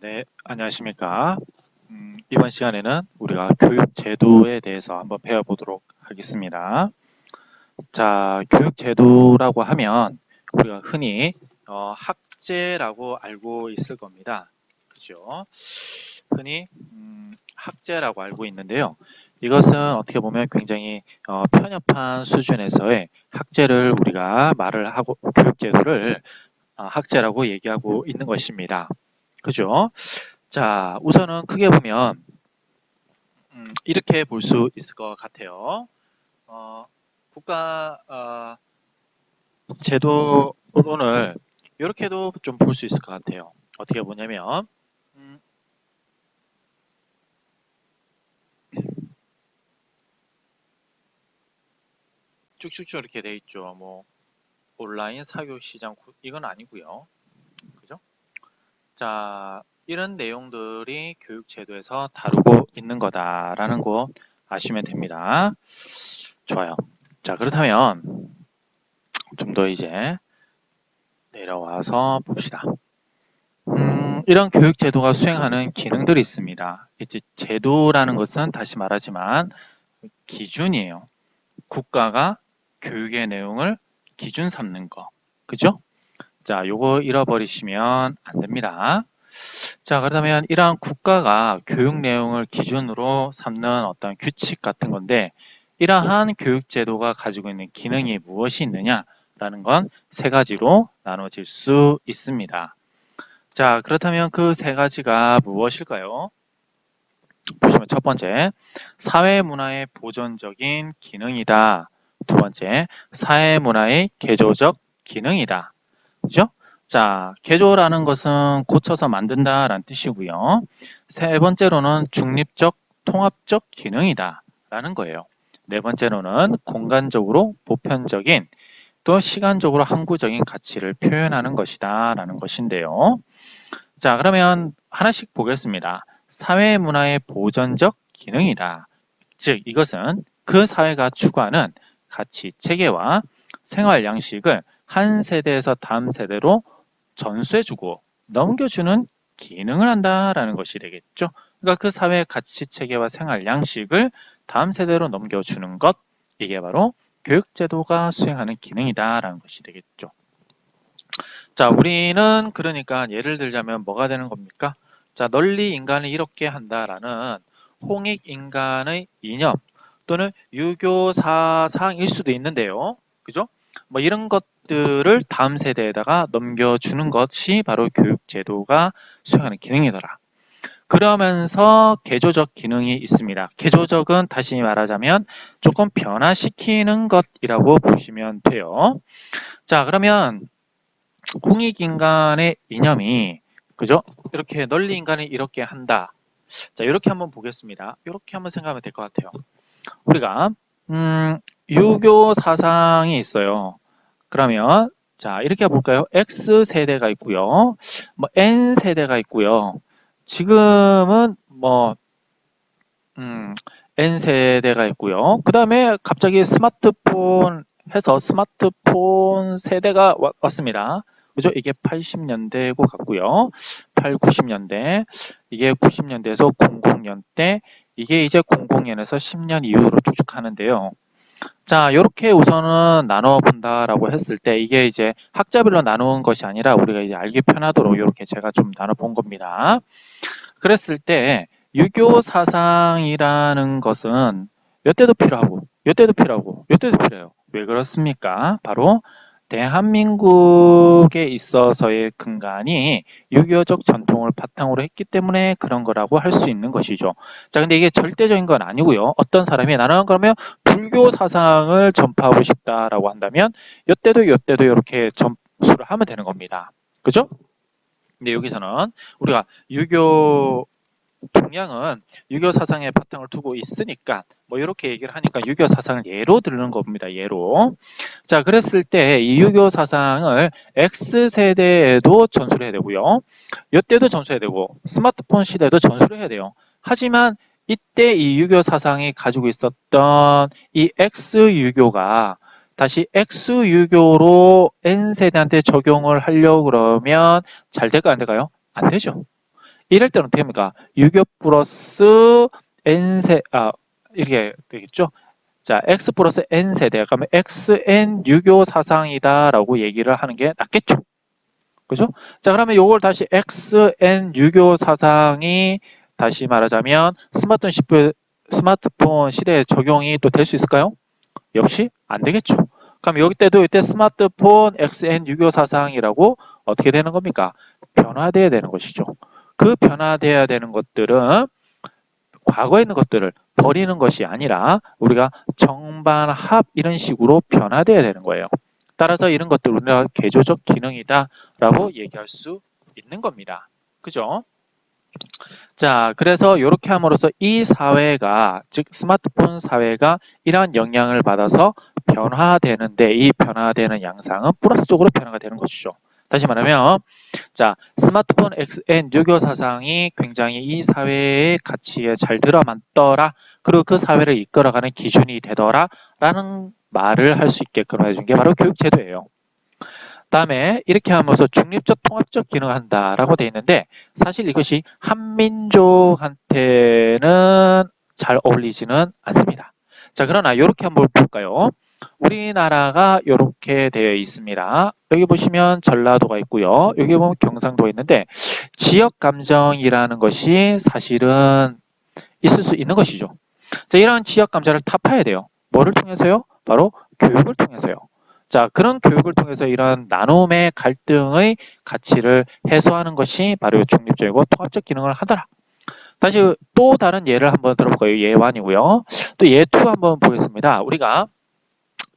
네, 안녕하십니까. 이번 시간에는 우리가 교육 제도에 대해서 한번 배워보도록 하겠습니다. 자, 교육 제도라고 하면 우리가 흔히 학제라고 알고 있을 겁니다. 그죠? 흔히 학제라고 알고 있는데요. 이것은 어떻게 보면 굉장히 편협한 수준에서의 학제를 우리가 말을 하고 교육 제도를 학제라고 얘기하고 있는 것입니다. 그죠? 자, 우선은 크게 보면 이렇게 볼 수 있을 것 같아요. 국가 제도론을 이렇게도 좀 볼 수 있을 것 같아요. 어떻게 보냐면 쭉쭉쭉 이렇게 돼 있죠. 뭐 온라인 사교 시장 이건 아니고요. 그죠? 자, 이런 내용들이 교육 제도에서 다루고 있는 거다라는 거 아시면 됩니다. 좋아요. 자, 그렇다면 좀 더 이제 내려와서 봅시다. 이런 교육 제도가 수행하는 기능들이 있습니다. 이제 제도라는 것은 다시 말하지만 기준이에요. 국가가 교육의 내용을 기준 삼는 거. 그죠? 자, 요거 잃어버리시면 안 됩니다. 자, 그렇다면 이러한 국가가 교육 내용을 기준으로 삼는 어떤 규칙 같은 건데, 이러한 교육 제도가 가지고 있는 기능이 무엇이 있느냐라는 건 세 가지로 나눠질 수 있습니다. 자, 그렇다면 그 세 가지가 무엇일까요? 보시면 첫 번째, 사회문화의 보존적인 기능이다. 두 번째, 사회문화의 개조적 기능이다. 그죠? 자, 개조라는 것은 고쳐서 만든다라는 뜻이고요. 세 번째로는 중립적, 통합적 기능이다. 라는 거예요. 네 번째로는 공간적으로 보편적인 또 시간적으로 항구적인 가치를 표현하는 것이다. 라는 것인데요. 자, 그러면 하나씩 보겠습니다. 사회 문화의 보존적 기능이다. 즉, 이것은 그 사회가 추구하는 가치 체계와 생활 양식을 한 세대에서 다음 세대로 전수해주고 넘겨주는 기능을 한다라는 것이 되겠죠. 그러니까 그 사회의 가치 체계와 생활 양식을 다음 세대로 넘겨주는 것, 이게 바로 교육제도가 수행하는 기능이다라는 것이 되겠죠. 자, 우리는 그러니까 예를 들자면 뭐가 되는 겁니까? 자, 널리 인간을 이롭게 한다라는 홍익인간의 이념 또는 유교 사상일 수도 있는데요. 그죠? 뭐 이런 것들을 다음 세대에다가 넘겨주는 것이 바로 교육제도가 수행하는 기능이더라. 그러면서 개조적 기능이 있습니다. 개조적은 다시 말하자면 조금 변화시키는 것이라고 보시면 돼요. 자, 그러면 홍익인간의 이념이 그죠? 이렇게 널리 인간을 이렇게 한다. 자, 이렇게 한번 보겠습니다. 이렇게 한번 생각하면 될 것 같아요. 우리가 유교 사상이 있어요. 그러면 자, 이렇게 볼까요? X 세대가 있고요. 뭐 N 세대가 있고요. 지금은 뭐 N 세대가 있고요. 그 다음에 갑자기 스마트폰 해서 스마트폰 세대가 왔습니다. 그죠? 이게 80년대고 같고요. 8, 90년대. 이게 90년대에서 00년대. 이게 이제 00년에서 10년 이후로 쭉쭉 하는데요. 자, 이렇게 우선은 나눠 본다라고 했을 때 이게 이제 학자별로 나누는 것이 아니라 우리가 이제 알기 편하도록 이렇게 제가 좀 나눠 본 겁니다. 그랬을 때 유교 사상이라는 것은 요때도 필요하고 요때도 필요하고 요때도 필요해요. 왜 그렇습니까? 바로 대한민국에 있어서의 근간이 유교적 전통을 바탕으로 했기 때문에 그런 거라고 할 수 있는 것이죠. 자, 근데 이게 절대적인 건 아니고요. 어떤 사람이 나는 그러면 불교 사상을 전파하고 싶다라고 한다면 요때도 요때도 이렇게 전수를 하면 되는 겁니다. 그죠? 근데 여기서는 우리가 유교 동양은 유교 사상의 바탕을 두고 있으니까 뭐 이렇게 얘기를 하니까 유교 사상을 예로 들는 겁니다. 예로. 자, 그랬을 때 이 유교 사상을 X세대에도 전수를 해야 되고요. 이때도 전수해야 되고 스마트폰 시대에도 전수를 해야 돼요. 하지만 이때 이 유교 사상이 가지고 있었던 이 X유교가 다시 X유교로 N세대한테 적용을 하려고 그러면 잘 될까 안 될까요? 안 되죠. 이럴 때는 어떻게 합니까? 유교 플러스 n세, 이렇게 되겠죠? 자, x 플러스 n세대. 그러면 xn 유교 사상이다라고 얘기를 하는 게 낫겠죠? 그죠? 자, 그러면 요걸 다시 xn 유교 사상이 다시 말하자면 스마트폰 시대에 적용이 또 될 수 있을까요? 역시 안 되겠죠. 그럼 여기 때도 이때 스마트폰 xn 유교 사상이라고 어떻게 되는 겁니까? 변화돼야 되는 것이죠. 그 변화돼야 되는 것들은 과거에 있는 것들을 버리는 것이 아니라 우리가 정반, 합 이런 식으로 변화돼야 되는 거예요. 따라서 이런 것들 우리가 개조적 기능이다라고 얘기할 수 있는 겁니다. 그죠? 자, 그래서 이렇게 함으로써 이 사회가, 즉 스마트폰 사회가 이러한 영향을 받아서 변화되는데 이 변화되는 양상은 플러스 쪽으로 변화가 되는 것이죠. 다시 말하면 자, 스마트폰 XN 유교 사상이 굉장히 이 사회의 가치에 잘 들어맞더라. 그리고 그 사회를 이끌어가는 기준이 되더라. 라는 말을 할 수 있게끔 해준 게 바로 교육제도예요. 다음에 이렇게 하면서 중립적 통합적 기능을 한다라고 되어 있는데 사실 이것이 한민족한테는 잘 어울리지는 않습니다. 자, 그러나 이렇게 한번 볼까요? 우리나라가 이렇게 되어 있습니다. 여기 보시면 전라도가 있고요. 여기 보면 경상도가 있는데 지역 감정이라는 것이 사실은 있을 수 있는 것이죠. 자, 이런 지역 감정을 타파해야 돼요. 뭐를 통해서요? 바로 교육을 통해서요. 자, 그런 교육을 통해서 이런 나눔의 갈등의 가치를 해소하는 것이 바로 중립적이고 통합적 기능을 하더라. 다시 또 다른 예를 한번 들어볼까요? 예 1이고요. 또 예 2 한번 보겠습니다. 우리가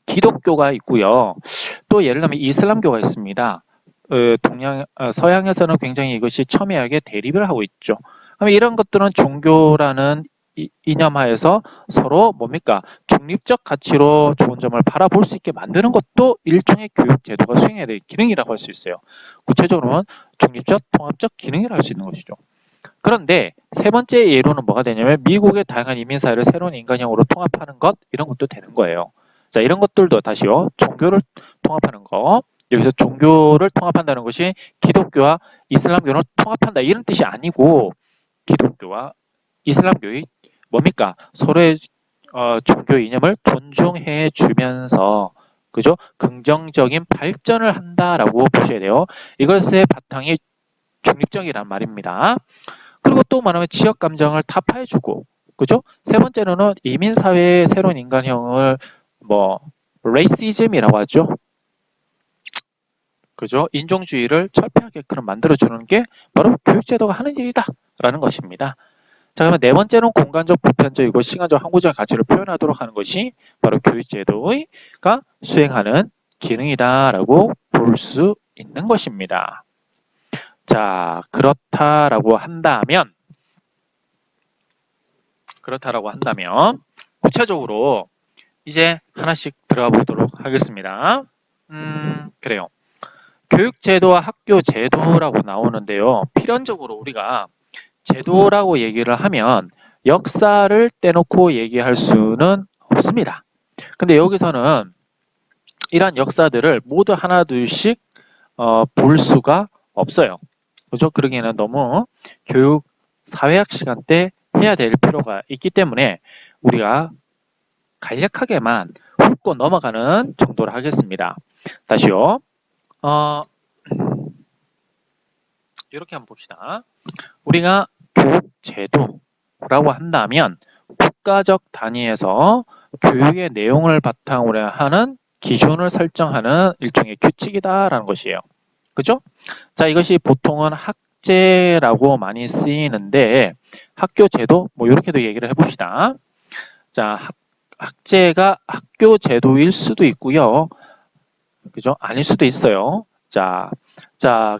기독교가 있고요. 또 예를 들면 이슬람교가 있습니다. 서양에서는 굉장히 이것이 첨예하게 대립을 하고 있죠. 그러면 이런 것들은 종교라는 이념하에서 서로 뭡니까? 중립적 가치로 좋은 점을 바라볼 수 있게 만드는 것도 일종의 교육 제도가 수행해야 될 기능이라고 할 수 있어요. 구체적으로는 중립적, 통합적 기능이라고 할 수 있는 것이죠. 그런데 세 번째 예로는 뭐가 되냐면 미국의 다양한 이민사회를 새로운 인간형으로 통합하는 것 이런 것도 되는 거예요. 자, 이런 것들도 다시요. 종교를 통합하는 거. 여기서 종교를 통합한다는 것이 기독교와 이슬람교를 통합한다 이런 뜻이 아니고 기독교와 이슬람교의 뭡니까? 서로의 종교 이념을 존중해 주면서 그죠? 긍정적인 발전을 한다라고 보셔야 돼요. 이것의 바탕이 중립적이란 말입니다. 그리고 또 말하면 지역 감정을 타파해주고, 그죠? 세 번째로는 이민 사회의 새로운 인간형을 레이시즘이라고 하죠. 그죠? 인종주의를 철폐하게끔 만들어주는 게 바로 교육제도가 하는 일이다라는 것입니다. 자, 그러면 네 번째는 공간적, 보편적이고 시간적, 항구적 가치를 표현하도록 하는 것이 바로 교육제도가 수행하는 기능이다라고 볼 수 있는 것입니다. 자, 그렇다라고 한다면 구체적으로 이제 하나씩 들어가 보도록 하겠습니다. 그래요. 교육제도와 학교제도라고 나오는데요. 필연적으로 우리가 제도라고 얘기를 하면 역사를 떼놓고 얘기할 수는 없습니다. 근데 여기서는 이러한 역사들을 모두 하나 둘씩 볼 수가 없어요. 그죠? 그러기에는 너무 교육 사회학 시간 때 해야 될 필요가 있기 때문에 우리가 간략하게만 훑고 넘어가는 정도로 하겠습니다. 다시요. 이렇게 한번 봅시다. 우리가 교육제도라고 한다면 국가적 단위에서 교육의 내용을 바탕으로 하는 기준을 설정하는 일종의 규칙이다라는 것이에요. 그죠? 자, 이것이 보통은 학제라고 많이 쓰이는데 학교제도 이렇게도 얘기를 해봅시다. 자, 학제가 학교제도일 수도 있고요. 그죠? 아닐 수도 있어요. 자,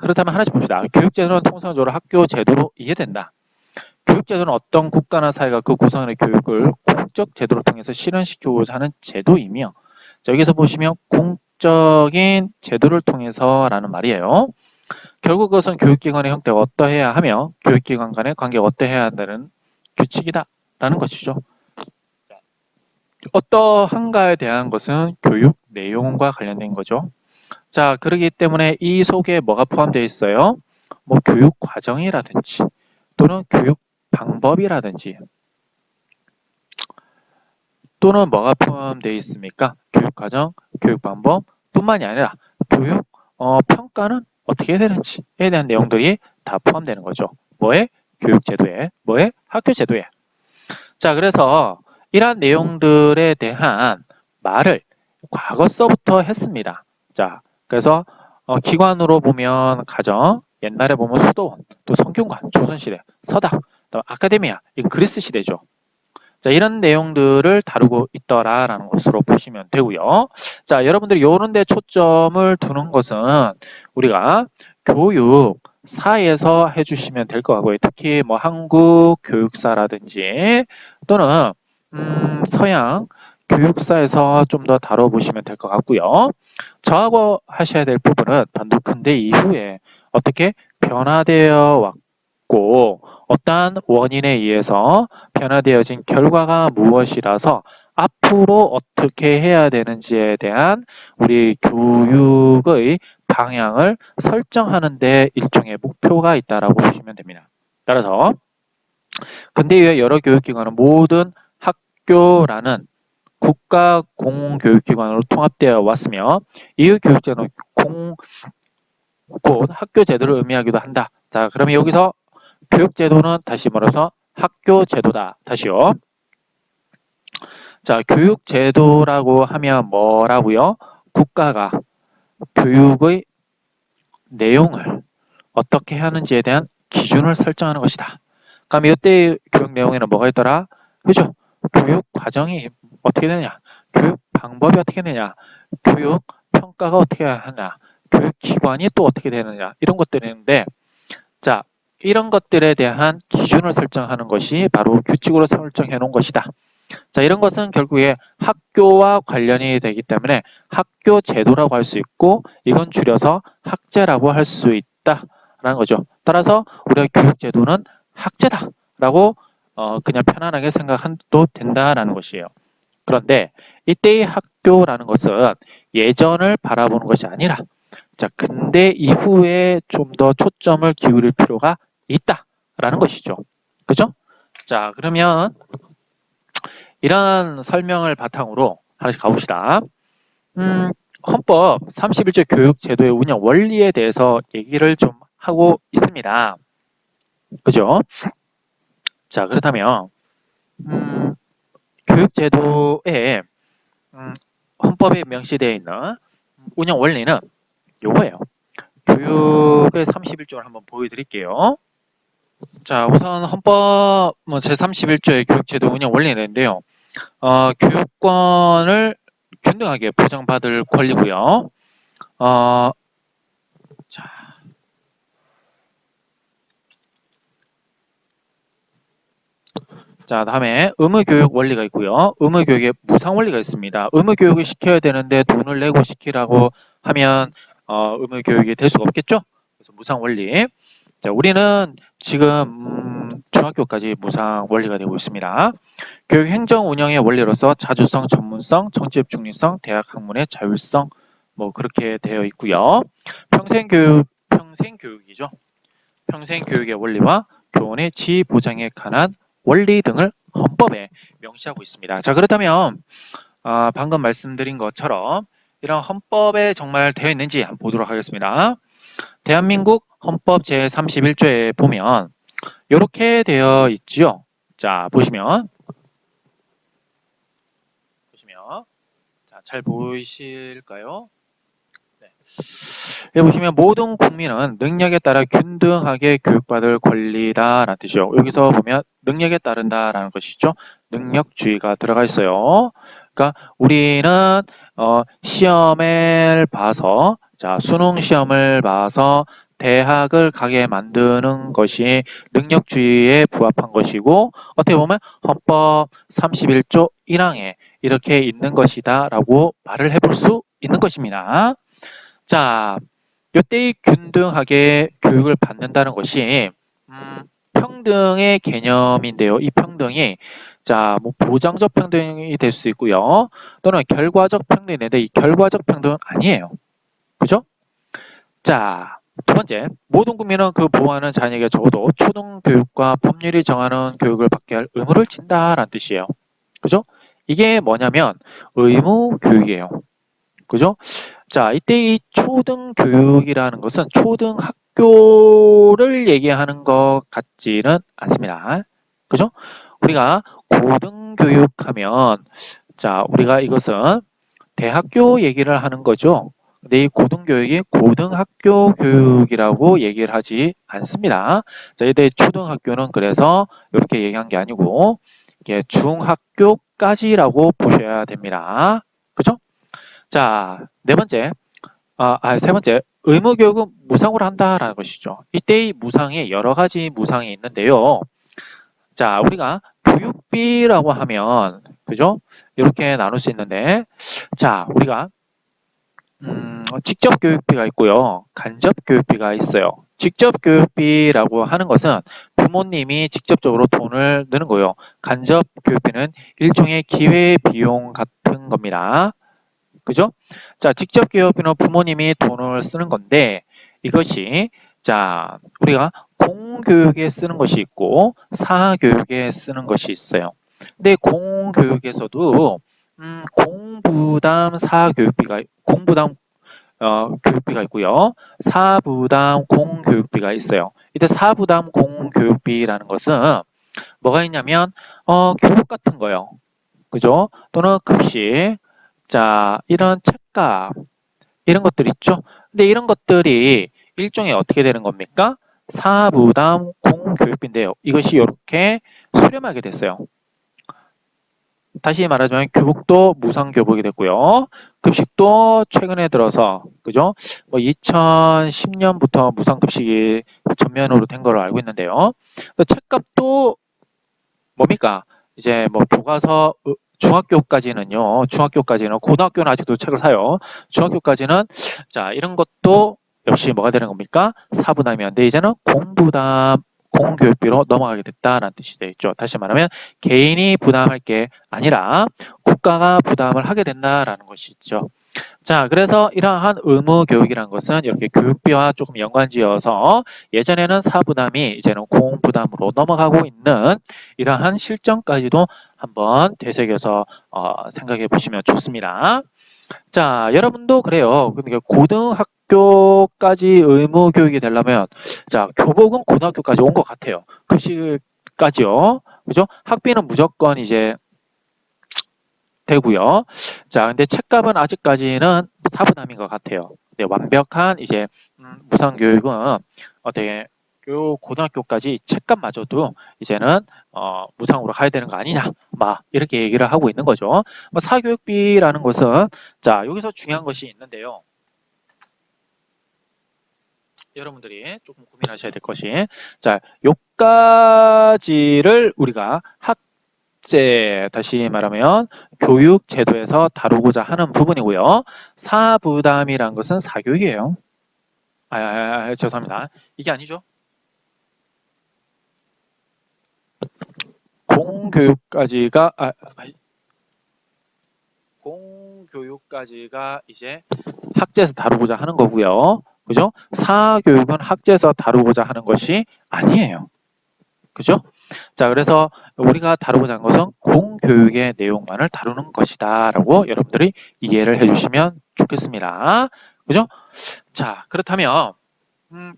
그렇다면 하나씩 봅시다. 교육제도는 통상적으로 학교제도로 이해된다. 교육제도는 어떤 국가나 사회가 그 구성원의 교육을 공적 제도를 통해서 실현시키고자 하는 제도이며, 자, 여기서 보시면 공적인 제도를 통해서라는 말이에요. 결국 그것은 교육기관의 형태가 어떠해야 하며 교육기관 간의 관계가 어떠해야 한다는 규칙이다라는 것이죠. 어떠한가에 대한 것은 교육 내용과 관련된 거죠. 자, 그렇기 때문에 이 속에 뭐가 포함되어 있어요? 교육 과정이라든지 또는 교육 방법이라든지 또는 뭐가 포함되어 있습니까? 교육 과정, 교육 방법 뿐만이 아니라 교육 평가는 어떻게 되는지에 대한 내용들이 다 포함되는 거죠. 뭐에? 교육 제도에, 뭐에? 학교 제도에. 자, 그래서 이러한 내용들에 대한 말을 과거서부터 했습니다. 자, 그래서 기관으로 보면 가정, 옛날에 보면 수도원, 또 성균관, 조선시대, 서당, 또 아카데미아, 이건 그리스 시대죠. 자, 이런 내용들을 다루고 있더라라는 것으로 보시면 되고요. 자, 여러분들이 이런 데 초점을 두는 것은 우리가 교육사에서 해주시면 될 것 같고요. 특히 뭐 한국 교육사라든지 또는 서양 교육사에서 좀 더 다뤄보시면 될 것 같고요. 저하고 하셔야 될 부분은 단독 근대 이후에 어떻게 변화되어 왔고 어떠한 원인에 의해서 변화되어진 결과가 무엇이라서 앞으로 어떻게 해야 되는지에 대한 우리 교육의 방향을 설정하는 데 일종의 목표가 있다라고 보시면 됩니다. 따라서 근대 이후에 여러 교육기관은 모든 학교라는 국가 공교육기관으로 통합되어 왔으며 이후 교육제도는 곧 학교 제도를 의미하기도 한다. 자, 그러면 여기서 교육제도는 다시 말해서 학교 제도다. 다시요. 자, 교육제도라고 하면 뭐라고요? 국가가 교육의 내용을 어떻게 하는지에 대한 기준을 설정하는 것이다. 그럼 이때 교육 내용에는 뭐가 있더라? 그죠? 교육 과정이 어떻게 되느냐? 교육 방법이 어떻게 되느냐? 교육 평가가 어떻게 하느냐? 교육 기관이 또 어떻게 되느냐? 이런 것들이 있는데, 자, 이런 것들에 대한 기준을 설정하는 것이 바로 규칙으로 설정해 놓은 것이다. 자, 이런 것은 결국에 학교와 관련이 되기 때문에 학교 제도라고 할 수 있고 이건 줄여서 학제라고 할 수 있다라는 거죠. 따라서 우리가 교육 제도는 학제다라고 그냥 편안하게 생각해도 된다라는 것이에요. 그런데 이때의 학교라는 것은 예전을 바라보는 것이 아니라 자, 근대 이후에 좀 더 초점을 기울일 필요가 있다라는 것이죠. 그죠? 자, 그러면 이러한 설명을 바탕으로 하나씩 가봅시다. 헌법 31조 교육제도의 운영 원리에 대해서 얘기를 좀 하고 있습니다. 그죠? 자, 그렇다면 교육제도에 헌법에 명시되어 있는 운영 원리는 요거예요. 교육의 31조를 한번 보여드릴게요. 자, 우선 헌법 제31조의 교육제도 운영 원리인데요. 교육권을 균등하게 보장받을 권리고요. 자, 다음에 의무교육 원리가 있고요. 의무교육에 무상원리가 있습니다. 의무교육을 시켜야 되는데 돈을 내고 시키라고 하면 의무교육이 될 수가 없겠죠? 그래서 무상원리. 자, 우리는 지금 중학교까지 무상원리가 되고 있습니다. 교육 행정 운영의 원리로서 자주성, 전문성, 정치적 중립성, 대학 학문의 자율성 뭐 그렇게 되어 있고요. 평생교육이죠. 평생교육의 원리와 교원의 지위 보장에 관한 원리 등을 헌법에 명시하고 있습니다. 자, 그렇다면 방금 말씀드린 것처럼 이런 헌법에 정말 되어 있는지 한번 보도록 하겠습니다. 대한민국 헌법 제31조에 보면 이렇게 되어 있지요. 자, 보시면 자, 잘 보이실까요? 네. 여기 보시면 모든 국민은 능력에 따라 균등하게 교육받을 권리다라는 뜻이죠. 여기서 보면 능력에 따른다라는 것이죠. 능력주의가 들어가 있어요. 그러니까 우리는 시험을 봐서 자, 수능 시험을 봐서 대학을 가게 만드는 것이 능력주의에 부합한 것이고 어떻게 보면 헌법 31조 1항에 이렇게 있는 것이다 라고 말을 해볼 수 있는 것입니다. 자, 이때 균등하게 교육을 받는다는 것이 평등의 개념인데요. 이 평등이 자, 뭐 보장적 평등이 될 수도 있고요. 또는 결과적 평등이 있는데 이 결과적 평등은 아니에요. 그죠? 자, 두 번째, 모든 국민은 그 보호하는 자녀에게 적어도 초등교육과 법률이 정하는 교육을 받게 할 의무를 진다라는 뜻이에요. 그죠? 이게 뭐냐면 의무 교육이에요. 그죠? 자, 이때 이 초등교육이라는 것은 초등학교를 얘기하는 것 같지는 않습니다. 그죠? 우리가 고등교육하면, 자, 우리가 이것은 대학교 얘기를 하는 거죠. 근데 이 고등교육이 고등학교 교육이라고 얘기를 하지 않습니다. 자, 이때 초등학교는 그래서 이렇게 얘기한 게 아니고, 이게 중학교까지라고 보셔야 됩니다. 그죠? 자, 세 번째, 의무교육은 무상으로 한다라는 것이죠. 이때 이 무상에 여러 가지 무상이 있는데요. 자, 우리가 교육비라고 하면, 그죠? 이렇게 나눌 수 있는데, 자, 우리가, 직접 교육비가 있고요. 간접 교육비가 있어요. 직접 교육비라고 하는 것은 부모님이 직접적으로 돈을 넣는 거예요. 간접 교육비는 일종의 기회비용 같은 겁니다. 그죠? 자, 직접 교육비는 부모님이 돈을 쓰는 건데 이것이 자, 우리가 공교육에 쓰는 것이 있고 사교육에 쓰는 것이 있어요. 근데 공교육에서도 공부담 사교육비가 공부담 교육비가 있고요. 사부담 공교육비가 있어요. 이때 사부담 공교육비라는 것은 뭐가 있냐면 교복 같은 거요. 그죠? 또는 급식, 자, 이런 책값, 이런 것들 있죠? 근데 이런 것들이 일종의 어떻게 되는 겁니까? 사부담 공교육비인데요. 이것이 이렇게 수렴하게 됐어요. 다시 말하자면 교복도 무상교복이 됐고요. 급식도 최근에 들어서, 그죠? 뭐 2010년부터 무상급식이 전면으로 된 걸로 알고 있는데요. 책값도 뭡니까? 이제 뭐 교과서 중학교까지는 고등학교는 아직도 책을 사요. 중학교까지는 자 이런 것도 역시 뭐가 되는 겁니까? 사부담이었는데 이제는 공부담 공교육비로 넘어가게 됐다라는 뜻이 되겠죠. 다시 말하면 개인이 부담할 게 아니라 국가가 부담을 하게 된다라는 것이죠. 자, 그래서 이러한 의무 교육이란 것은 이렇게 교육비와 조금 연관지어서 예전에는 사부담이 이제는 공부담으로 넘어가고 있는 이러한 실정까지도 한번 되새겨서 생각해 보시면 좋습니다. 자, 여러분도 그래요. 그러니까 고등학교까지 의무 교육이 되려면 자, 교복은 고등학교까지 온 것 같아요. 급식까지요. 그죠? 학비는 무조건 이제 되고요. 자, 근데 책값은 아직까지는 사부담인 것 같아요. 근데 완벽한 이제 무상 교육은 어떻게 고등학교까지 책값마저도 이제는 무상으로 가야 되는 거 아니냐, 막 이렇게 얘기를 하고 있는 거죠. 뭐 사교육비라는 것은 자 여기서 중요한 것이 있는데요. 여러분들이 조금 고민하셔야 될 것이 자 요까지를 우리가 다시 말하면 교육 제도에서 다루고자 하는 부분이고요. 사부담이란 것은 사교육이에요. 죄송합니다. 이게 아니죠. 공교육까지가 이제 학제에서 다루고자 하는 거고요. 그죠? 사교육은 학제에서 다루고자 하는 것이 아니에요. 그죠? 자, 그래서 우리가 다루고자 하는 것은 공교육의 내용만을 다루는 것이다 라고 여러분들이 이해를 해주시면 좋겠습니다. 그죠? 자, 그렇다면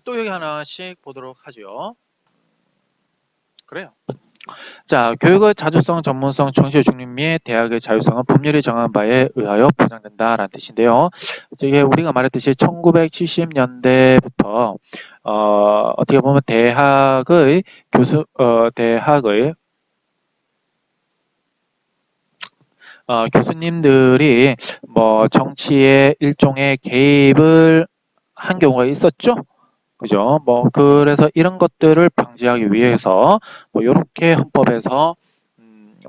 또 여기 하나씩 보도록 하죠. 그래요. 자, 교육의 자주성, 전문성, 정치의 중립 및 대학의 자유성은 법률이 정한 바에 의하여 보장된다라는 뜻인데요. 이게 우리가 말했듯이 1970년대부터 어떻게 보면 대학의 교수님들이 뭐 정치에 일종의 개입을 한 경우가 있었죠. 그죠? 뭐 그래서 이런 것들을 방지하기 위해서 뭐 이렇게 헌법에서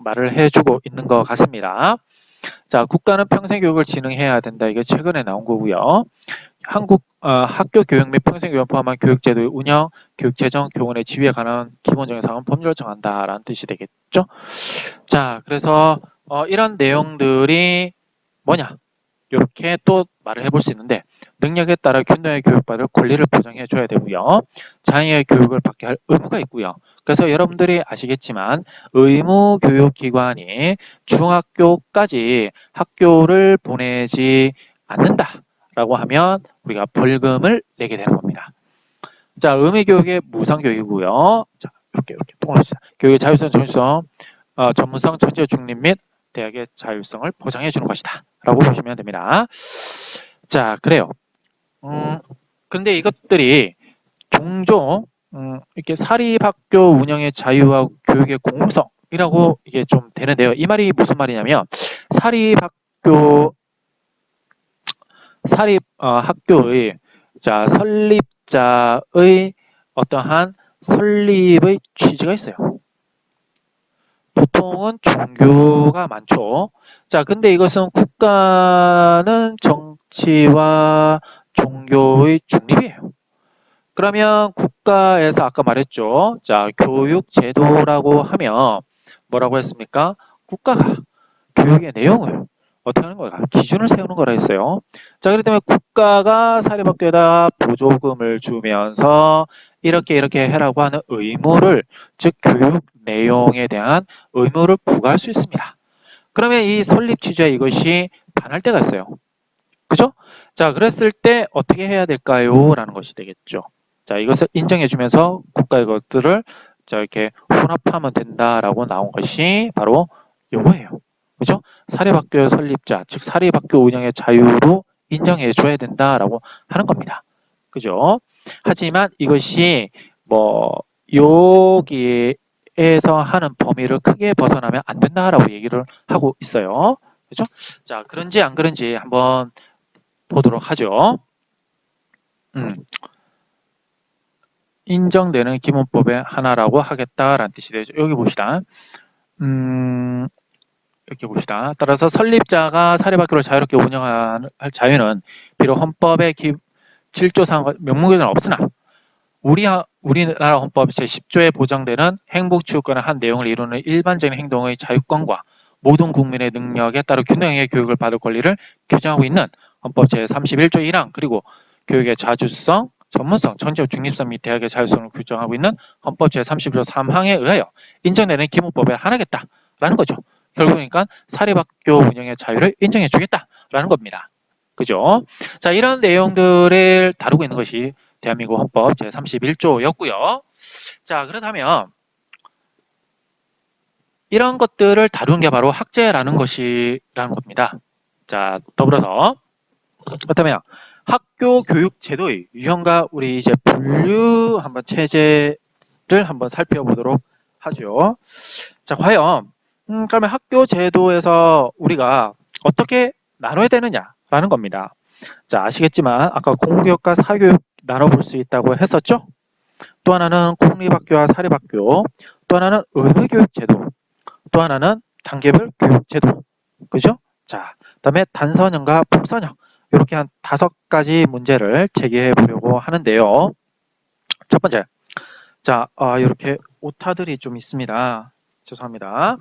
말을 해주고 있는 것 같습니다. 자, 국가는 평생교육을 진흥해야 된다. 이게 최근에 나온 거고요. 한국 학교 교육 및 평생교육 포함한 교육제도의 운영, 교육재정, 교원의 지위에 관한 기본적인 사항은 법률로 정한다라는 뜻이 되겠죠. 자, 그래서 이런 내용들이 뭐냐? 이렇게 또 말을 해볼 수 있는데 능력에 따라 균등하게 교육받을 권리를 보장해 줘야 되고요. 장애의 교육을 받게 할 의무가 있고요. 그래서 여러분들이 아시겠지만 의무교육기관이 중학교까지 학교를 보내지 않는다라고 하면 우리가 벌금을 내게 되는 겁니다. 자, 의무교육의 무상교육이고요. 자, 이렇게 통합시다. 교육의 자율성, 전유성, 전문성, 전지적 중립 및 대학의 자율성을 보장해 주는 것이다. 라고 보시면 됩니다. 자, 그래요. 근데 이것들이 종종 이렇게 사립학교 운영의 자유와 교육의 공공성이라고 이게 좀 되는데요. 이 말이 무슨 말이냐면 학교의 자 설립자의 어떠한 설립의 취지가 있어요. 보통은 종교가 많죠. 자, 근데 이것은 국가는 정치와 종교의 중립이에요. 그러면 국가에서 아까 말했죠. 자, 교육 제도라고 하면 뭐라고 했습니까? 국가가 교육의 내용을 어떻게 하는 거야? 기준을 세우는 거라 했어요. 자, 그렇기 때문에 국가가 사립학교에다 보조금을 주면서 이렇게 해라고 하는 의무를, 즉 교육 내용에 대한 의무를 부과할 수 있습니다. 그러면 이 설립 취지에 이것이 반할 때가 있어요. 그죠? 자, 그랬을 때 어떻게 해야 될까요? 라는 것이 되겠죠. 자, 이것을 인정해주면서 국가 이것들을 자, 이렇게 혼합하면 된다라고 나온 것이 바로 요거예요. 그죠? 사립학교 설립자, 즉 사립학교 운영의 자유로 인정해줘야 된다라고 하는 겁니다. 그죠? 하지만 이것이 뭐 여기에서 하는 범위를 크게 벗어나면 안 된다라고 얘기를 하고 있어요. 그죠? 자, 그런지 안 그런지 한번 보도록 하죠. 인정되는 기본법의 하나라고 하겠다라는 뜻이 되죠. 여기 봅시다. 이렇게 봅시다. 따라서 설립자가 사립학교를 자유롭게 운영할 자유는 비록 헌법의 7조상 명목에는 없으나 우리나라 헌법 제10조에 보장되는 행복추구권의 한 내용을 이루는 일반적인 행동의 자유권과 모든 국민의 능력에 따라 균형의 교육을 받을 권리를 규정하고 있는 헌법 제31조 1항 그리고 교육의 자주성, 전문성, 전적 중립성 및 대학의 자율성을 규정하고 있는 헌법 제31조 3항에 의하여 인정되는 기본법의 하나겠다라는 거죠. 결국 그러니까 사립학교 운영의 자유를 인정해 주겠다라는 겁니다. 그죠? 자, 이런 내용들을 다루고 있는 것이 대한민국 헌법 제31조였고요. 자, 그렇다면 이런 것들을 다루는 게 바로 학제라는 것이라는 겁니다. 자, 더불어서 그렇다면 학교 교육 제도의 유형과 우리 이제 분류 한번 체제를 한번 살펴보도록 하죠. 자, 과연 그러면 학교 제도에서 우리가 어떻게 나눠야 되느냐라는 겁니다. 자, 아시겠지만 아까 공교육과 사교육 나눠볼 수 있다고 했었죠? 또 하나는 공립학교와 사립학교, 또 하나는 의무교육 제도, 또 하나는 단계별 교육 제도. 그죠? 자, 그다음에 단선형과 복선형. 이렇게 한 5가지 문제를 제기해 보려고 하는데요. 첫 번째. 자, 이렇게 오타들이 좀 있습니다. 죄송합니다.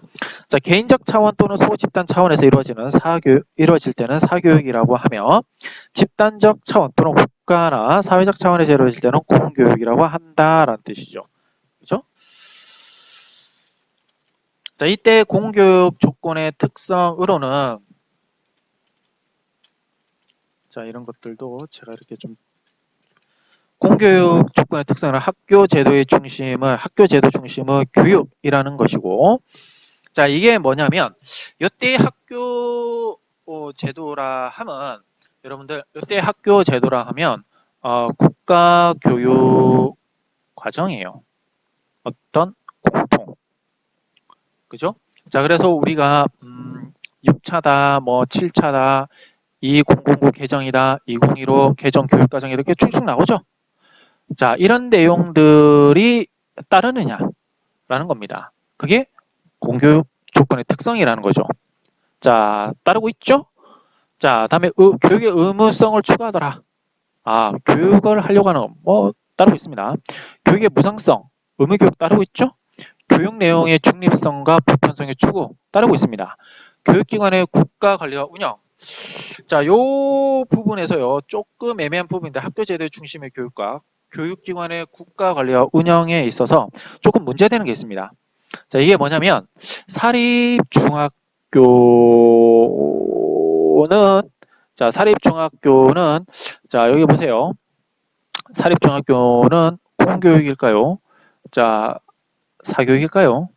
자, 개인적 차원 또는 소집단 차원에서 이루어질 때는 사교육이라고 하며, 집단적 차원 또는 국가나 사회적 차원에서 이루어질 때는 공교육이라고 한다라는 뜻이죠. 그죠? 자, 이때 공교육 조건의 특성으로는 자, 이런 것들도 제가 이렇게 좀 공교육 조건의 특성은 학교 제도 중심의 교육이라는 것이고, 자, 이게 뭐냐면 이때 학교 제도라 하면 여러분들 이때 학교 제도라 하면 국가 교육 과정이에요. 어떤 공통. 그죠? 자, 그래서 우리가 6차다, 뭐 7차다, 2009 개정이다, 2015 개정 교육과정 이렇게 쭉쭉 나오죠. 자, 이런 내용들이 따르느냐라는 겁니다. 그게 공교육 조건의 특성이라는 거죠. 자, 따르고 있죠? 자, 다음에 교육의 의무성을 추가하더라. 교육을 하려고 하는 뭐 따르고 있습니다. 교육의 무상성, 의무교육 따르고 있죠? 교육 내용의 중립성과 보편성의 추구 따르고 있습니다. 교육기관의 국가 관리와 운영, 자, 요 부분에서요, 조금 애매한 부분인데 학교 제도 중심의 교육과 교육기관의 국가 관리와 운영에 있어서 조금 문제되는 게 있습니다. 자, 이게 뭐냐면 사립중학교는 사립중학교는 자, 여기 보세요. 사립중학교는 공교육일까요? 자, 사교육일까요?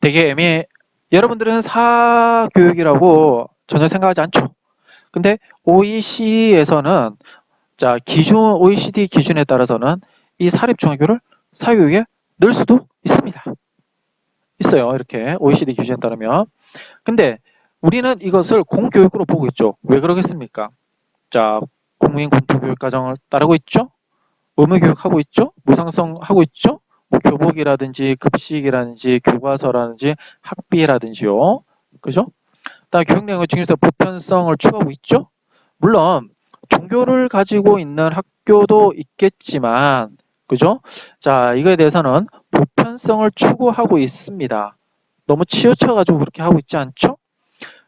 되게 애매해. 여러분들은 사교육이라고 전혀 생각하지 않죠? 근데 OECD에서는 OECD 기준에 따라서는 이 사립중학교를 사교육에 넣을 수도 있습니다. 있어요. 이렇게 OECD 기준에 따르면. 근데 우리는 이것을 공교육으로 보고 있죠. 왜 그러겠습니까? 자, 국민 공통교육 과정을 따르고 있죠. 의무교육하고 있죠. 무상성 하고 있죠. 뭐 교복이라든지 급식이라든지 교과서라든지 학비라든지요. 그죠? 그다음 교육 내용의 중요성, 보편성을 추구하고 있죠. 물론 종교를 가지고 있는 학교도 있겠지만, 그죠? 자, 이거에 대해서는 보편성을 추구하고 있습니다. 너무 치우쳐가지고 그렇게 하고 있지 않죠?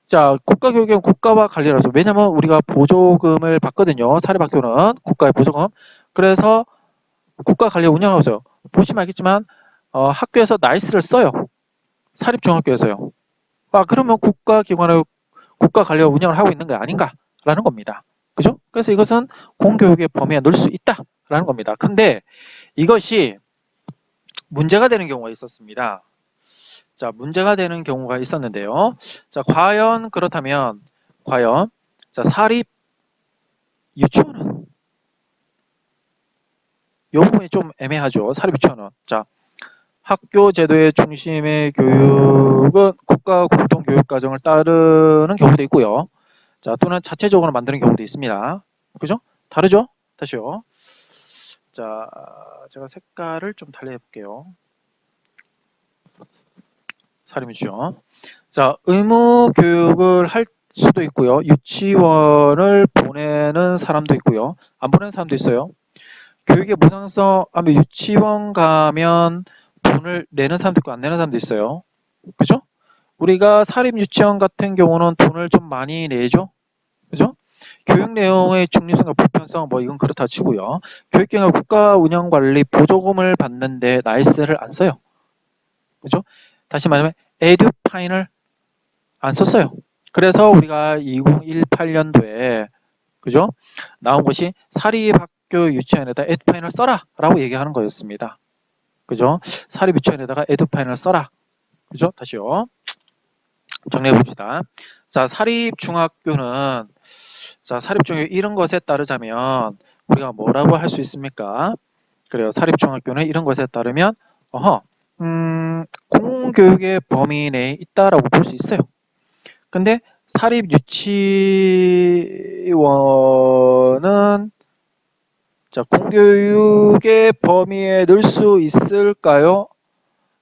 자, 국가교육은 국가와 관리라서. 왜냐면 우리가 보조금을 받거든요. 사립학교는 국가의 보조금. 그래서 국가 관리 운영하고 있어요. 보시면 알겠지만 학교에서 나이스를 써요. 사립중학교에서요. 아, 그러면 국가기관의 국가 관리와 운영을 하고 있는 게 아닌가라는 겁니다. 그죠? 그래서 이것은 공교육의 범위에 넣을 수 있다라는 겁니다. 근데 이것이 문제가 되는 경우가 있었습니다. 자, 문제가 되는 경우가 있었는데요. 자, 과연 사립 유치원은 이 부분이 좀 애매하죠. 사립 유치원은. 자, 학교 제도의 중심의 교육은 국가 공통 교육 과정을 따르는 경우도 있고요. 자, 또는 자체적으로 만드는 경우도 있습니다. 그죠? 다르죠? 다시요. 자, 제가 색깔을 좀 달리 해볼게요. 사립유치원. 자, 의무 교육을 할 수도 있고요. 유치원을 보내는 사람도 있고요. 안 보내는 사람도 있어요. 교육의 무상성 하면 유치원 가면 돈을 내는 사람도 있고 안 내는 사람도 있어요. 그죠? 우리가 사립 유치원 같은 경우는 돈을 좀 많이 내죠. 그죠? 교육 내용의 중립성과 보편성 뭐 이건 그렇다 치고요. 교육기관 국가 운영 관리 보조금을 받는데 나이스를 안 써요. 그죠? 다시 말하면 에듀파인을 안 썼어요. 그래서 우리가 2018년도에 그죠? 나온 것이 사립학교 유치원에다 에듀파인을 써라라고 얘기하는 거였습니다. 그죠? 사립 유치원에다가 에듀파인을 써라. 그죠? 다시요. 정리해 봅시다. 자, 사립중학교는 사립중학교 이런 것에 따르자면 우리가 뭐라고 할 수 있습니까? 그래요. 사립중학교는 이런 것에 따르면 공교육의 범위 내에 있다라고 볼 수 있어요. 근데 사립유치원은 공교육의 범위에 넣을 수 있을까요?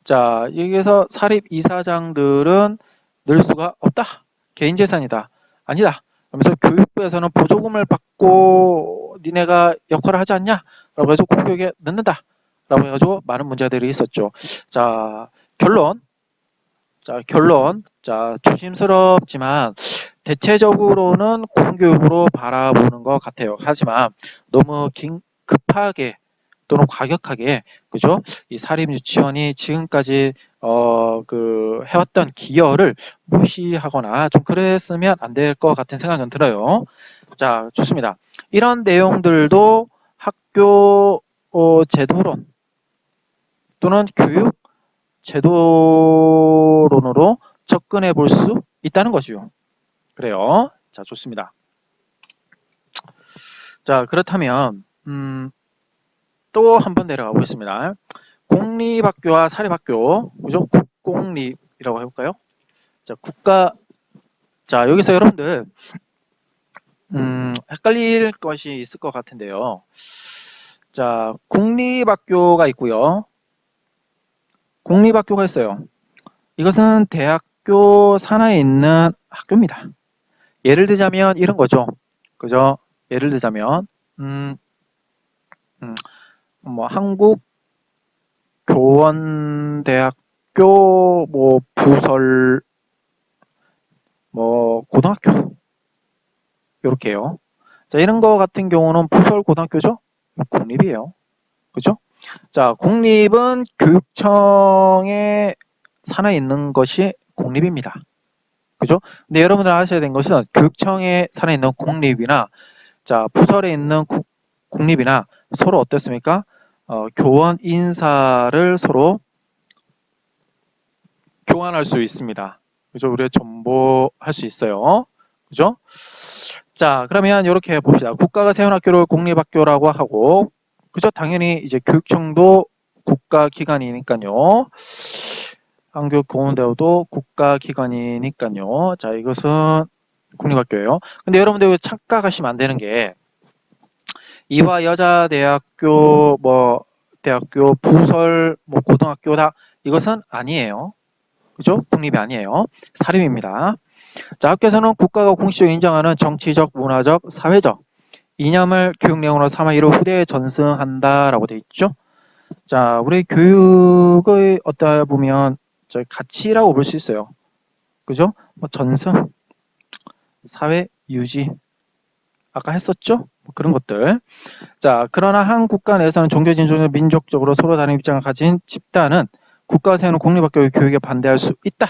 자, 여기서 사립 이사장들은 넣을 수가 없다. 개인재산이다. 아니다. 그러면서 교육부에서는 보조금을 받고 니네가 역할을 하지 않냐? 라고 해서 공교육에 넣는다. 라고 해가지고 많은 문제들이 있었죠. 자, 결론. 조심스럽지만 대체적으로는 공교육으로 바라보는 것 같아요. 하지만 너무 급하게 또는 과격하게 그죠? 이 사립 유치원이 지금까지 해왔던 기여를 무시하거나 좀 그랬으면 안 될 것 같은 생각은 들어요. 자, 좋습니다. 이런 내용들도 학교 제도론 또는 교육 제도론으로 접근해 볼 수 있다는 것이요. 그래요. 자, 좋습니다. 자, 그렇다면 또 한 번 내려가 보겠습니다. 공립학교와 사립학교, 그죠? 국공립이라고 해볼까요? 자, 자, 여기서 여러분들 헷갈릴 것이 있을 것 같은데요. 자, 공립학교가 있고요. 공립학교가 있어요. 이것은 대학교 산하에 있는 학교입니다. 예를 들자면 이런 거죠. 그죠? 예를 들자면 뭐 한국교원대학교 뭐 부설 뭐 고등학교 이렇게요. 자, 이런 거 같은 경우는 부설 고등학교죠? 공립이에요. 그죠? 자, 공립은 교육청에 산하에 있는 것이 공립입니다. 그죠? 근데 여러분들 아셔야 되는 것은 교육청에 산하에 있는 공립이나 자, 부설에 있는 공립이나 서로 어떻습니까? 교원 인사를 서로 교환할 수 있습니다. 그죠? 우리가 전보할 수 있어요. 그죠? 자, 그러면 이렇게 봅시다. 국가가 세운 학교를 공립학교라고 하고, 그죠? 당연히 이제 교육청도 국가기관이니까요. 한국교원대우도 국가기관이니까요. 자, 이것은 공립학교예요. 근데 여러분들 착각하시면 안 되는 게 이화여자대학교 뭐 대학교 부설 뭐 고등학교다 이것은 아니에요. 그죠? 공립이 아니에요. 사립입니다. 자, 학교에서는 국가가 공식적으로 인정하는 정치적, 문화적, 사회적 이념을 교육 내용으로 삼아 이를 후대에 전승한다라고 되어 있죠. 자, 우리 교육의 어떠 보면 저 가치라고 볼 수 있어요. 그죠? 뭐 전승, 사회 유지 아까 했었죠? 뭐 그런 것들. 자, 그러나 한 국가 내에서는 종교 진조적 민족적으로 서로 다른 입장을 가진 집단은 국가가 세우는 공립학교 교육에 반대할 수 있다.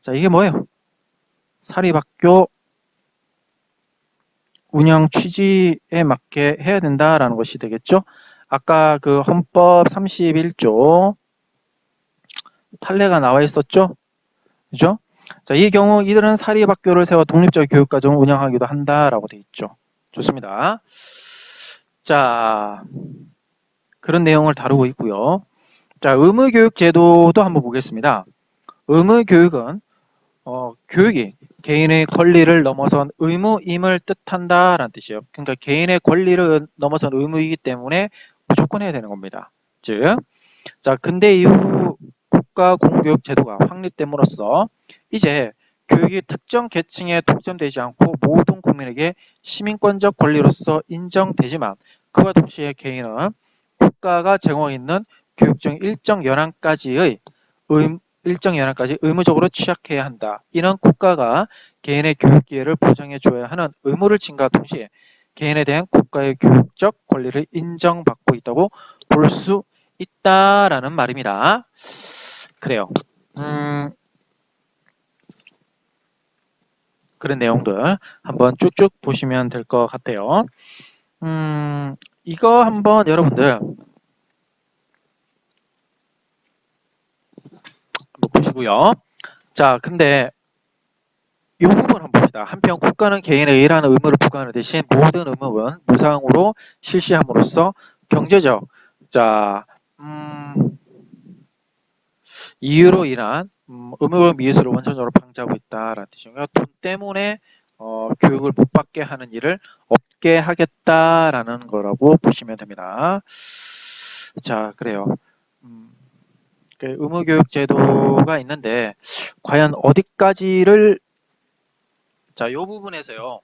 자, 이게 뭐예요? 사립학교 운영 취지에 맞게 해야 된다라는 것이 되겠죠. 아까 그 헌법 31조 판례가 나와 있었죠. 그죠? 자, 이 경우 이들은 사립학교를 세워 독립적 교육과정을 운영하기도 한다라고 돼 있죠. 좋습니다. 자, 그런 내용을 다루고 있고요. 자, 의무교육 제도도 한번 보겠습니다. 의무교육은 교육이 개인의 권리를 넘어선 의무임을 뜻한다라는 뜻이에요. 그러니까 개인의 권리를 넘어선 의무이기 때문에 무조건 해야 되는 겁니다. 즉, 자, 근대 이후 국가 공교육 제도가 확립됨으로써 이제 교육이 특정 계층에 독점되지 않고 모든 국민에게 시민권적 권리로서 인정되지만 그와 동시에 개인은 국가가 제공하고 있는 교육 중 일정 연한까지 의무적으로 취약해야 한다. 이는 국가가 개인의 교육 기회를 보장해 줘야 하는 의무를 진과 동시에 개인에 대한 국가의 교육적 권리를 인정받고 있다고 볼 수 있다라는 말입니다. 그래요. 그런 내용들 한번 쭉쭉 보시면 될 것 같아요. 이거 한번 여러분들 한번 보시고요. 자, 근데 이 부분 한번 봅시다. 한편 국가는 개인의 일하는 의무를 부과하는 대신 모든 의무는 무상으로 실시함으로써 경제적 자 이유로 인한 의무 미수를 원천적으로 방지하고 있다라는 뜻이고요. 돈 때문에 교육을 못 받게 하는 일을 없게 하겠다라는 거라고 보시면 됩니다. 자, 그래요. 그 의무교육 제도가 있는데 과연 어디까지를 자, 이 부분에서요.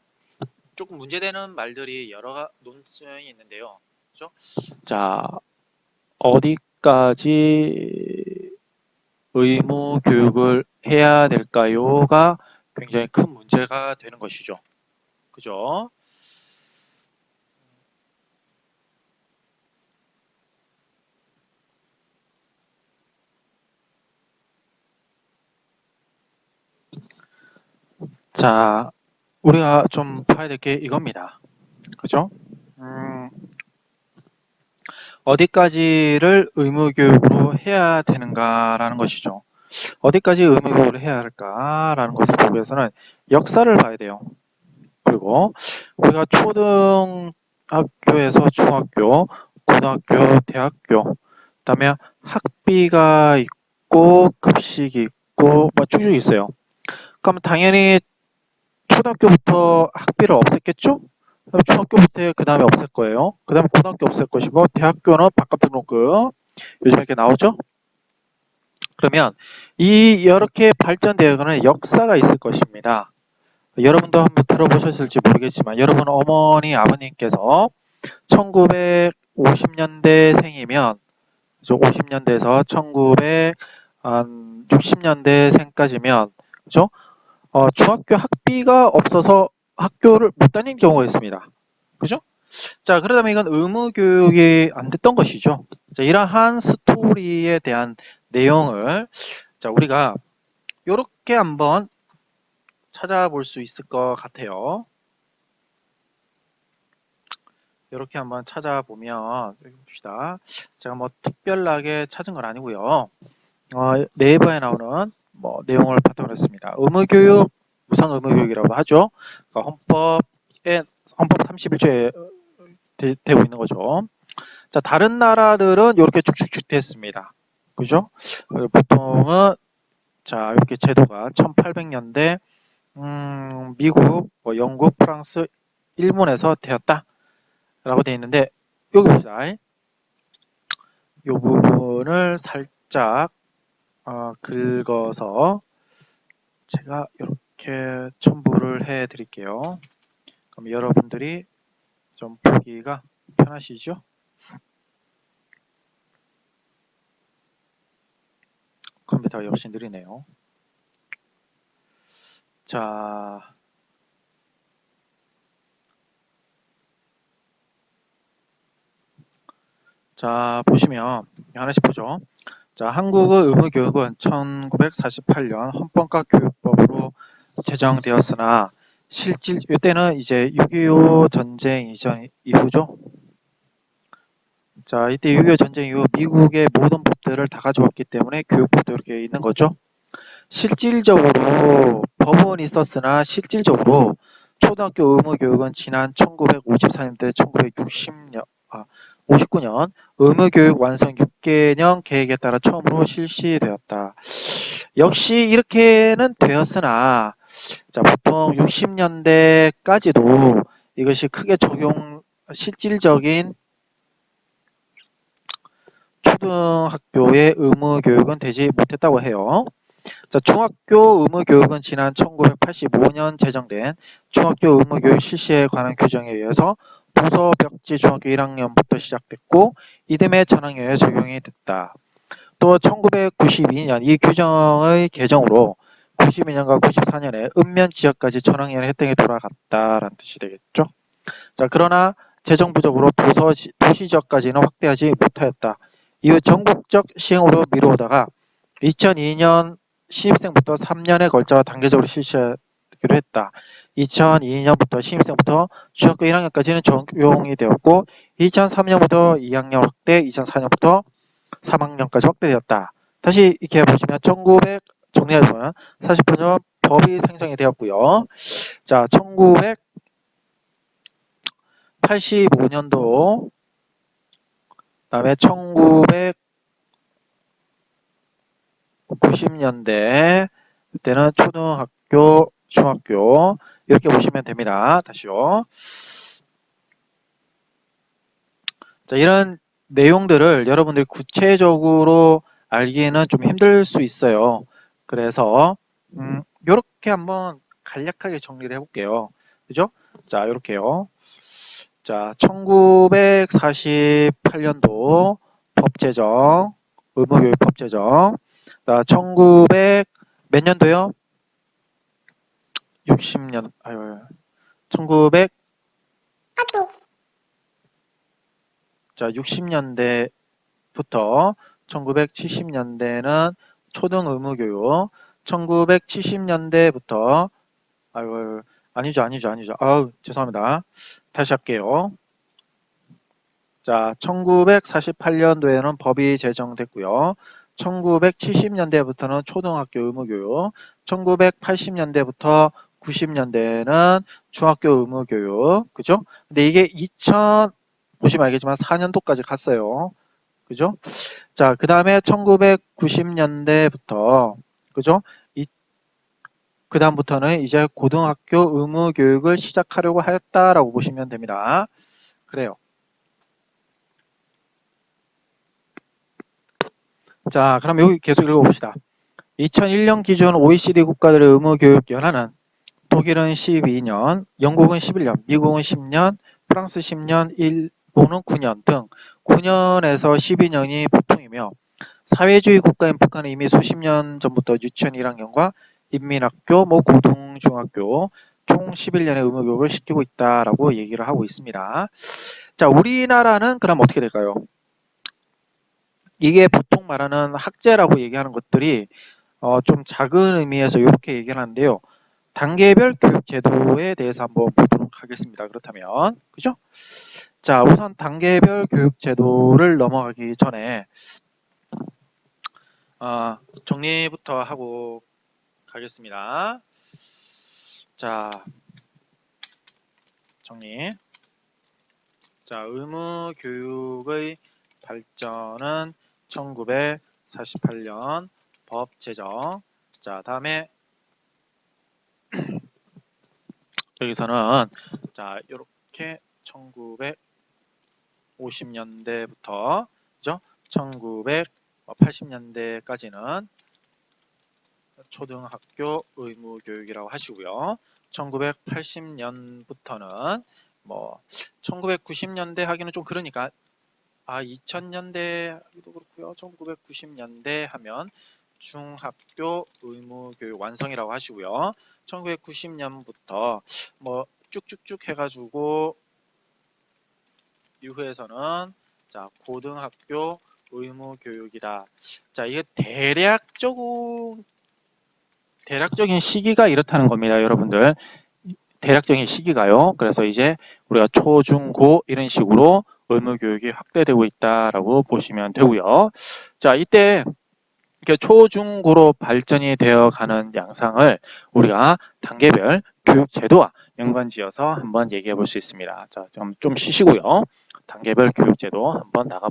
조금 문제되는 말들이 여러 논증이 있는데요. 그죠? 자, 어디까지 의무 교육을 해야 될까요?가 굉장히 큰 문제가 되는 것이죠. 그죠? 자, 우리가 좀 봐야 될 게 이겁니다. 그죠? 어디까지를 의무교육으로 해야 되는가라는 것이죠. 어디까지 의무교육을 해야 할까라는 것을 보기 위해서는 역사를 봐야 돼요. 그리고 우리가 초등학교에서 중학교, 고등학교, 대학교, 그다음에 학비가 있고 급식이 있고 뭐 쭉쭉 있어요. 그럼 당연히 초등학교부터 학비를 없앴겠죠? 그다음에 중학교부터 그 다음에 없앨 거예요. 그 다음에 고등학교 없앨 것이고 대학교는 바깥 등록금 요즘 이렇게 나오죠? 그러면 이 이렇게 발전되어가는 역사가 있을 것입니다. 여러분도 한번 들어보셨을지 모르겠지만 여러분 어머니 아버님께서 1950년대생이면 50년대에서 1960년대생까지면 그죠? 중학교 학비가 없어서 학교를 못 다닌 경우가 있습니다. 그죠? 자, 그러다면 이건 의무 교육이 안 됐던 것이죠. 자, 이러한 스토리에 대한 내용을 자, 우리가 이렇게 한번 찾아볼 수 있을 것 같아요. 이렇게 한번 찾아보면 여기 봅시다. 제가 뭐 특별하게 찾은 건 아니고요. 네이버에 나오는 뭐 내용을 바탕으로 했습니다. 의무교육, 무상의무교육이라고 하죠. 그러니까 헌법 31조에 되고 있는 거죠. 자, 다른 나라들은 이렇게 쭉쭉쭉 됐습니다. 그죠? 보통은 자, 이렇게 제도가 1800년대 미국, 영국, 프랑스, 일본에서 되었다 라고 되어 있는데 여기 봅시다. 이 부분을 살짝 긁어서 제가 이렇게 첨부를 해 드릴게요. 그럼 여러분들이 좀 보기가 편하시죠? 컴퓨터가 역시 느리네요. 자, 보시면 하나씩 보죠. 자, 한국의 의무교육은 1948년 헌법과 교육법으로 제정되었으나 실질 이때는 이제 6.25 전쟁 이전 이후죠. 자, 이때 6.25 전쟁 이후 미국의 모든 법들을 다 가져왔기 때문에 교육법도 이렇게 있는 거죠. 실질적으로 법은 있었으나 실질적으로 초등학교 의무교육은 지난 1954년대 59년 의무교육 완성 6개년 계획에 따라 처음으로 실시되었다. 역시 이렇게는 되었으나 자, 보통 60년대까지도 이것이 크게 실질적인 초등학교의 의무교육은 되지 못했다고 해요. 자, 중학교 의무교육은 지난 1985년 제정된 중학교 의무교육 실시에 관한 규정에 의해서 도서벽지 중학교 1학년부터 시작됐고 이듬해 전학년에 적용이 됐다. 또 1992년 이 규정의 개정으로 92년과 94년에 읍면 지역까지 전학년의 혜택이 돌아갔다라는 뜻이 되겠죠. 자, 그러나 재정 부족으로 도시 지역까지는 확대하지 못하였다. 이후 전국적 시행으로 미루어다가 2002년 신입생부터 3년에 걸쳐 단계적으로 실시하기로 했다. 2002년부터 신입생부터 중학교 1학년까지는 적용이 되었고 2003년부터 2학년 확대, 2004년부터 3학년까지 확대되었다. 다시 이렇게 보시면 1900 40년 법이 생성이 되었고요. 자, 1985년도 그다음에 1990년대 때는 초등학교, 중학교 이렇게 보시면 됩니다. 다시요. 자, 이런 내용들을 여러분들이 구체적으로 알기에는 좀 힘들 수 있어요. 그래서 이렇게 한번 간략하게 정리를 해볼게요. 그죠? 자, 이렇게요. 자, 1948년도 법 제정, 의무교육 법 제정. 자, 1900 몇 년도요? 60년, 1900 자, 60년대부터 1970년대는 초등 의무교육, 1970년대부터 아니죠. 죄송합니다. 다시 할게요. 자, 1948년도에는 법이 제정됐고요. 1970년대부터는 초등학교 의무교육, 1980년대부터 90년대는 중학교 의무교육, 그죠? 근데 이게 보시면 알겠지만 4년도까지 갔어요. 그죠? 자, 그 다음에 1990년대부터, 그죠? 그 다음부터는 이제 고등학교 의무교육을 시작하려고 하였다라고 보시면 됩니다. 그래요. 자, 그럼 여기 계속 읽어봅시다. 2001년 기준 OECD 국가들의 의무교육 연한은 독일은 12년, 영국은 11년, 미국은 10년, 프랑스 10년, 일본은 9년 등 9년에서 12년이 보통이며 사회주의 국가인 북한은 이미 수십 년 전부터 유치원 1학년과 인민학교, 뭐 고등, 중학교 총 11년의 의무교육을 시키고 있다라고 얘기를 하고 있습니다. 자, 우리나라는 그럼 어떻게 될까요? 이게 보통 말하는 학제라고 얘기하는 것들이 좀 작은 의미에서 이렇게 얘기를 하는데요. 단계별 교육 제도에 대해서 한번 보도록 하겠습니다. 그렇다면, 그죠? 자, 우선 단계별 교육 제도를 넘어가기 전에 정리부터 하고 가겠습니다. 자, 정리. 자, 의무 교육의 발전은 1948년 법 제정. 자, 다음에 여기서는 자, 이렇게 1950년대부터 그죠? 1980년대까지는 초등학교 의무 교육이라고 하시고요. 1980년부터는 뭐 1990년대 하기는 좀 그러니까 2000년대 하기도 그렇고요. 1990년대 하면 중학교 의무교육 완성이라고 하시고요. 1990년부터 뭐 쭉쭉쭉 해가지고 이후에서는 자 고등학교 의무교육이다. 자 이게 대략적인 시기가 이렇다는 겁니다, 여러분들. 대략적인 시기가요. 그래서 이제 우리가 초, 중, 고 이런 식으로 의무교육이 확대되고 있다라고 보시면 되고요. 자, 이때 초, 중, 고로 발전이 되어 가는 양상을 우리가 단계별 교육 제도와 연관지어서 한번 얘기해 볼 수 있습니다. 자, 좀 쉬시고요. 단계별 교육 제도 한번 나가